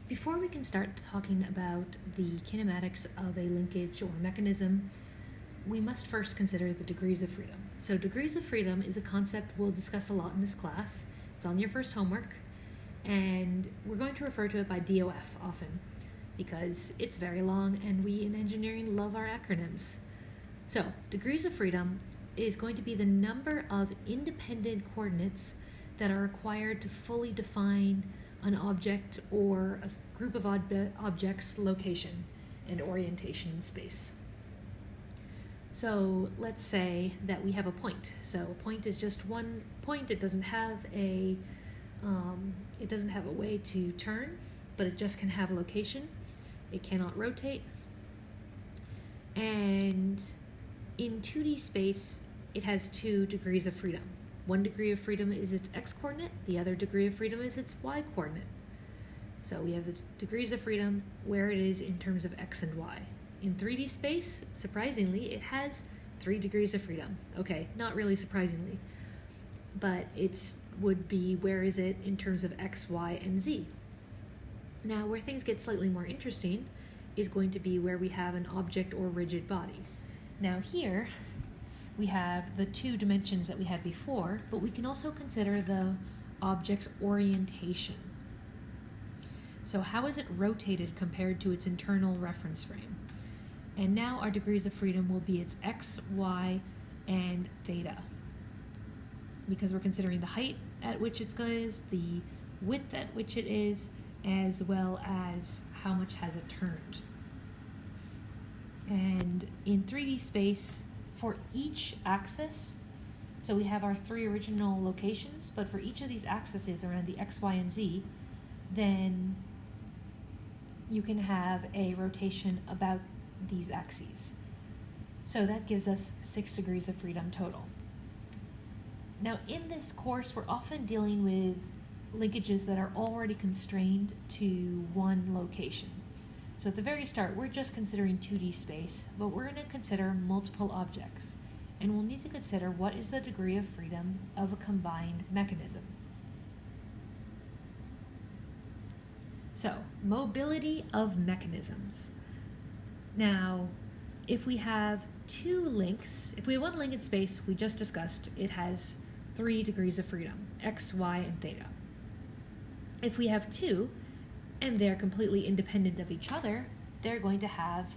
Before we can start talking about the kinematics of a linkage or mechanism, we must first consider the degrees of freedom. So degrees of freedom is a concept we'll discuss a lot in this class. It's on your first homework, and we're going to refer to it by DOF often because it's very long and we in engineering love our acronyms. So degrees of freedom is going to be the number of independent coordinates that are required to fully define an object or a group of objects' location and orientation in space. So let's say that we have a point. So a point is just one point. It doesn't have a way to turn, but it just can have a location. It cannot rotate. And in 2D space, it has 2 degrees of freedom. One degree of freedom is its x-coordinate, the other degree of freedom is its y-coordinate. So we have the degrees of freedom where it is in terms of x and y. In 3D space, surprisingly, it has 3 degrees of freedom. Okay, not really surprisingly, but it would be where is it in terms of x, y, and z. Now, where things get slightly more interesting is going to be where we have an object or rigid body. Now here, we have the 2 dimensions that we had before, but we can also consider the object's orientation. So how is it rotated compared to its internal reference frame? And now our degrees of freedom will be its x, y, and theta. Because we're considering the height at which it is, the width at which it is, as well as how much has it turned. And in 3D space, for each axis, so we have our 3 original locations, but for each of these axes around the x, y, and z, then you can have a rotation about these axes. So that gives us 6 degrees of freedom total. Now in this course, we're often dealing with linkages that are already constrained to one location. So at the very start, we're just considering 2D space, but we're going to consider multiple objects, and we'll need to consider what is the degree of freedom of a combined mechanism. So, mobility of mechanisms. Now, if we have 2 links, if we have one link in space, we just discussed, it has 3 degrees of freedom, x, y, and theta. If we have 2, and they're completely independent of each other, they're going to have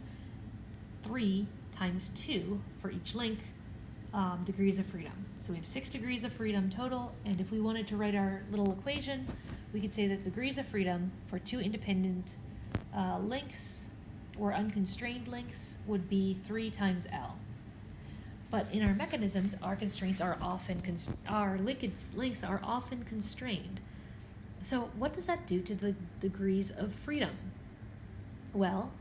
3 times 2 for each link degrees of freedom. So we have 6 degrees of freedom total, and if we wanted to write our little equation, we could say that degrees of freedom for 2 independent links or unconstrained links would be 3 times L. But in our mechanisms, our constraints are often, our linkage links are often constrained. So what does that do to the degrees of freedom? Well,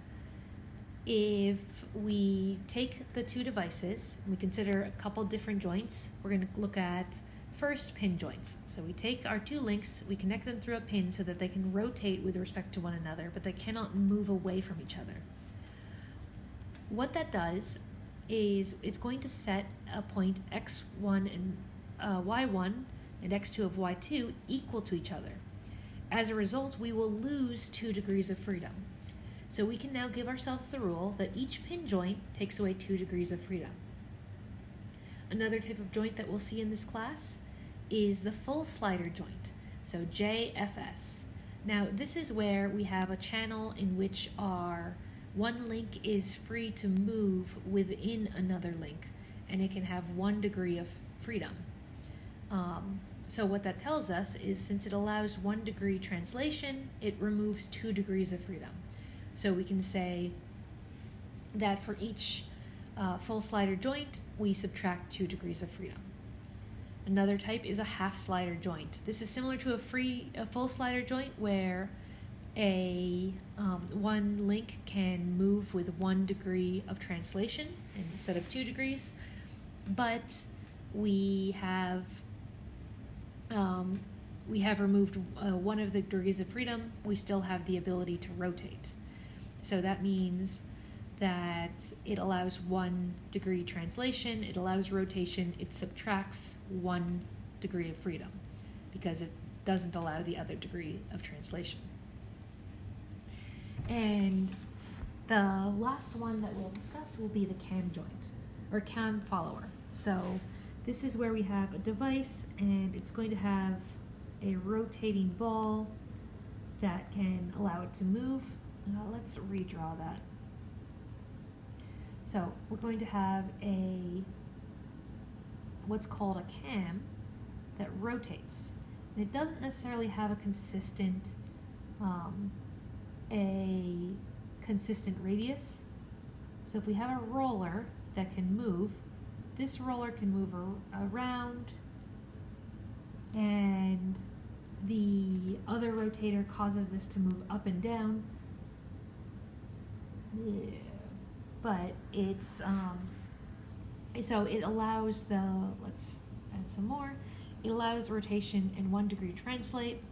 if we take the 2 devices, and we consider a couple different joints, we're going to look at first pin joints. So we take our 2 links, we connect them through a pin so that they can rotate with respect to one another, but they cannot move away from each other. What that does is it's going to set a point x1 and y1 and x2 of y2 equal to each other. As a result, we will lose 2 degrees of freedom. So we can now give ourselves the rule that each pin joint takes away 2 degrees of freedom. Another type of joint that we'll see in this class is the full slider joint, so JFS. Now this is where we have a channel in which our one link is free to move within another link, and it can have 1 degree of freedom. So what that tells us is since it allows 1 degree translation, it removes 2 degrees of freedom. So we can say that for each full slider joint, we subtract 2 degrees of freedom. Another type is a half slider joint. This is similar to a full slider joint where one link can move with 1 degree of translation instead of 2 degrees, but we have removed 1 of the degrees of freedom. We still have the ability to rotate. So that means that it allows 1 degree translation, it allows rotation, it subtracts 1 degree of freedom because it doesn't allow the other degree of translation. And the last one that we'll discuss will be the cam joint, or cam follower. So this is where we have a device, and it's going to have a rotating ball that can allow it to move. Let's redraw that. So we're going to have what's called a cam that rotates. And it doesn't necessarily have a consistent radius. So if we have a roller that can move, this roller can move around, and the other rotator causes this to move up and down. Yeah. But it's so it allows let's add some more. It allows rotation in 1 degree translate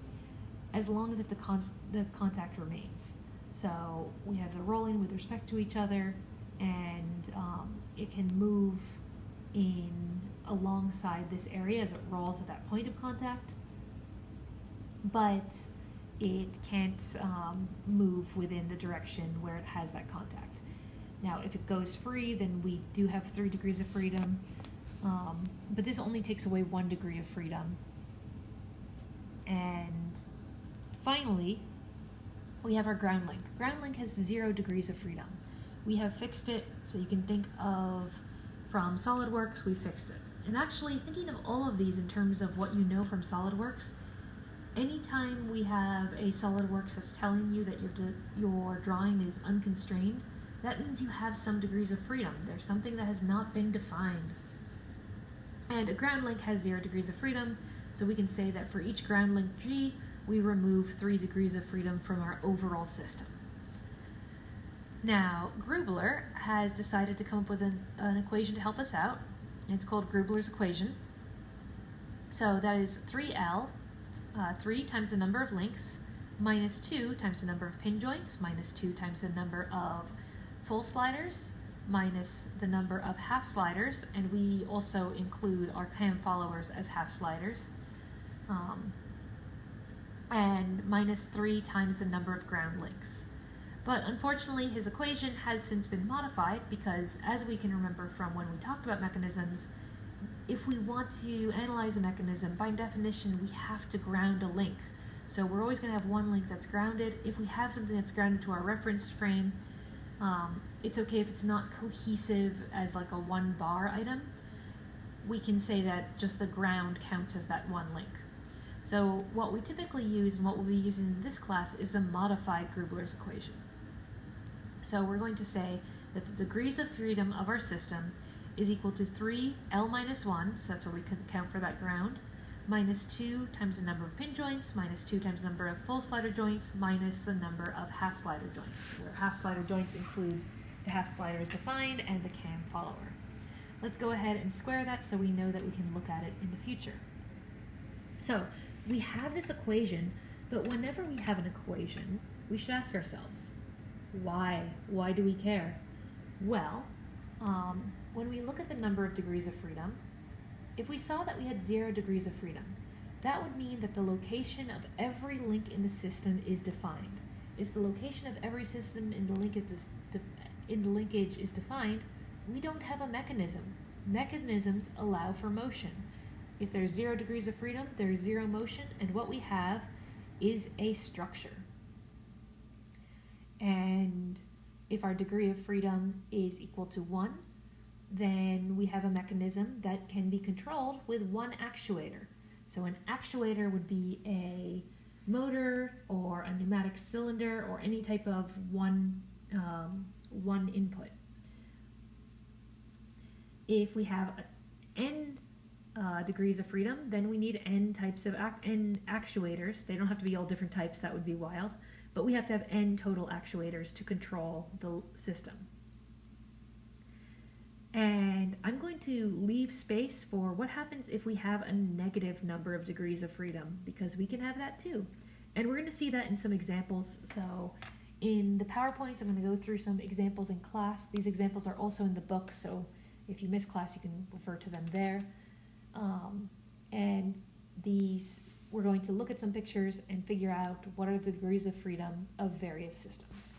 as long as if the contact remains. So we have the rolling with respect to each other, and it can move alongside this area as it rolls at that point of contact, but it can't move within the direction where it has that contact. Now, if it goes free, then we do have 3 degrees of freedom, but this only takes away 1 degree of freedom. And finally, we have our ground link. Ground link has 0 degrees of freedom. We have fixed it, so you can think of, from SolidWorks, we fixed it. And actually, thinking of all of these in terms of what you know from SolidWorks, anytime we have a SolidWorks that's telling you that your drawing is unconstrained, that means you have some degrees of freedom. There's something that has not been defined. And a ground link has 0 degrees of freedom, so we can say that for each ground link G, we remove 3 degrees of freedom from our overall system. Now, Grubler has decided to come up with an equation to help us out. It's called Grubler's equation. So that is 3L, 3 times the number of links, minus 2 times the number of pin joints, minus 2 times the number of full sliders, minus the number of half sliders, and we also include our cam followers as half sliders, and minus 3 times the number of ground links. But unfortunately, his equation has since been modified because, as we can remember from when we talked about mechanisms, if we want to analyze a mechanism, by definition, we have to ground a link. So we're always going to have one link that's grounded. If we have something that's grounded to our reference frame, it's okay if it's not cohesive as like a 1 bar item. We can say that just the ground counts as that one link. So what we typically use and what we'll be using in this class is the modified Grubler's equation. So we're going to say that the degrees of freedom of our system is equal to 3L minus 1, so that's where we can count for that ground, minus 2 times the number of pin joints, minus 2 times the number of full slider joints, minus the number of half slider joints, where half slider joints includes the half slider is defined and the cam follower. Let's go ahead and square that so we know that we can look at it in the future. So we have this equation, but whenever we have an equation, we should ask ourselves, why? Why do we care? Well, when we look at the number of degrees of freedom, if we saw that we had 0 degrees of freedom, that would mean that the location of every link in the system is defined. If the location of every system in the linkage is defined, we don't have a mechanism. Mechanisms allow for motion. If there's 0 degrees of freedom, there's 0 motion, and what we have is a structure. And if our degree of freedom is equal to 1, then we have a mechanism that can be controlled with one actuator. So an actuator would be a motor or a pneumatic cylinder or any type of one input. If we have n degrees of freedom, then we need n types of n actuators. They don't have to be all different types, that would be wild, but we have to have n total actuators to control the system. And I'm going to leave space for what happens if we have a negative number of degrees of freedom, because we can have that too. And we're going to see that in some examples. So in the PowerPoints, I'm going to go through some examples in class. These examples are also in the book, so if you miss class, you can refer to them there. And we're going to look at some pictures and figure out what are the degrees of freedom of various systems.